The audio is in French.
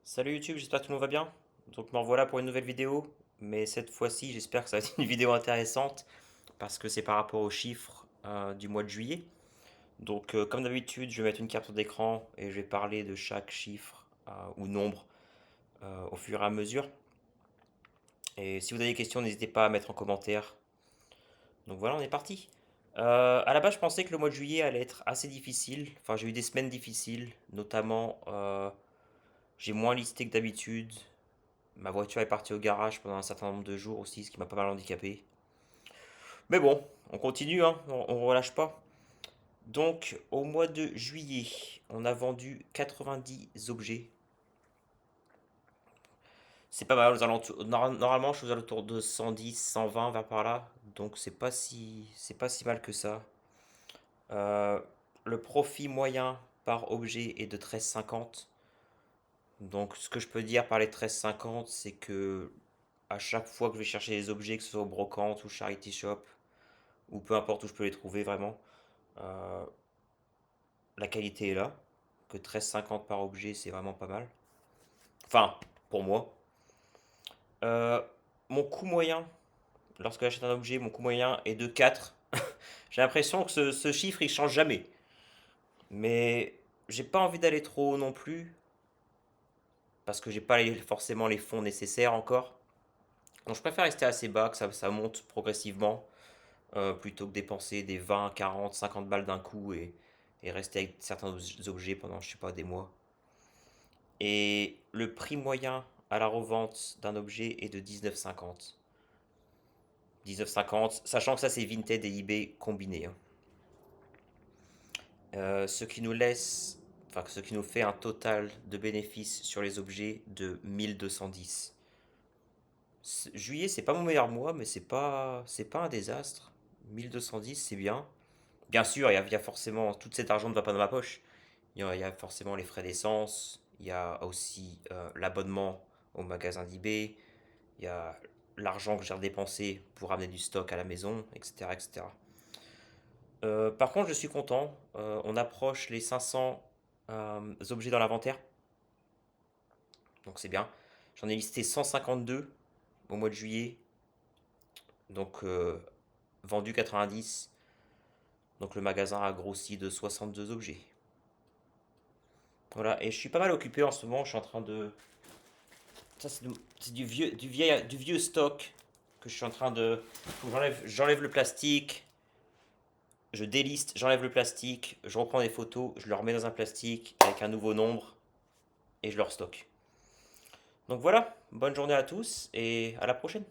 Salut YouTube, j'espère que tout le monde va bien. Donc me revoilà pour une nouvelle vidéo, mais cette fois-ci j'espère que ça va être une vidéo intéressante parce que c'est par rapport aux chiffres du mois de juillet. Donc comme d'habitude je vais mettre une capture d'écran et je vais parler de chaque chiffre ou nombre au fur et à mesure. Et si vous avez des questions n'hésitez pas à mettre en commentaire. Donc voilà, on est parti. À la base je pensais que le mois de juillet allait être assez difficile. Enfin j'ai eu des semaines difficiles, notamment j'ai moins listé que d'habitude. Ma voiture est partie au garage pendant un certain nombre de jours aussi, ce qui m'a pas mal handicapé. Mais bon, on continue, hein, on relâche pas. Donc, au mois de juillet, on a vendu 90 objets. C'est pas mal aux alentours. Normalement, je suis aux alentours de 110, 120 vers par là. Donc, c'est pas si mal que ça. Euh, le profit moyen par objet est de 13,50. Donc, ce que je peux dire par les 13,50, c'est que à chaque fois que je vais chercher des objets, que ce soit au brocante ou charity shop, ou peu importe où je peux les trouver vraiment, euh, la qualité est là. Que 13,50 par objet, c'est vraiment pas mal. Enfin, pour moi. Euh, mon coût moyen, lorsque j'achète un objet, mon coût moyen est de 4. J'ai l'impression que ce chiffre, il change jamais. Mais j'ai pas envie d'aller trop haut non plus, parce que j'ai pas forcément les fonds nécessaires encore. Donc je préfère rester assez bas, que ça monte progressivement, plutôt que dépenser des 20, 40, 50 balles d'un coup et rester avec certains objets pendant, je sais pas, des mois. Et le prix moyen à la revente d'un objet est de 19,50. 19,50, sachant que ça c'est Vinted et eBay combinés, hein. Ce qui nous laisse, enfin ce qui nous fait un total de bénéfices sur les objets de 1210. Juillet c'est pas mon meilleur mois, mais c'est pas un désastre. 1210 c'est bien. Bien sûr, il y a forcément, tout cet argent ne va pas dans ma poche. Il y a forcément les frais d'essence, il y a aussi l'abonnement au magasin d'eBay, il y a l'argent que j'ai dépensé pour amener du stock à la maison, etc. etc. Par contre, je suis content, on approche les 500 objets dans l'inventaire, donc c'est bien. J'en ai listé 152 au mois de juillet, donc vendu 90, donc le magasin a grossi de 62 objets. Voilà, et je suis pas mal occupé en ce moment, je suis en train de... Ça c'est du vieux stock que je suis en train de... Faut que j'enlève le plastique, je déliste, j'enlève le plastique, je reprends des photos, je le remets dans un plastique avec un nouveau nombre et je le restocke. Donc voilà, bonne journée à tous et à la prochaine.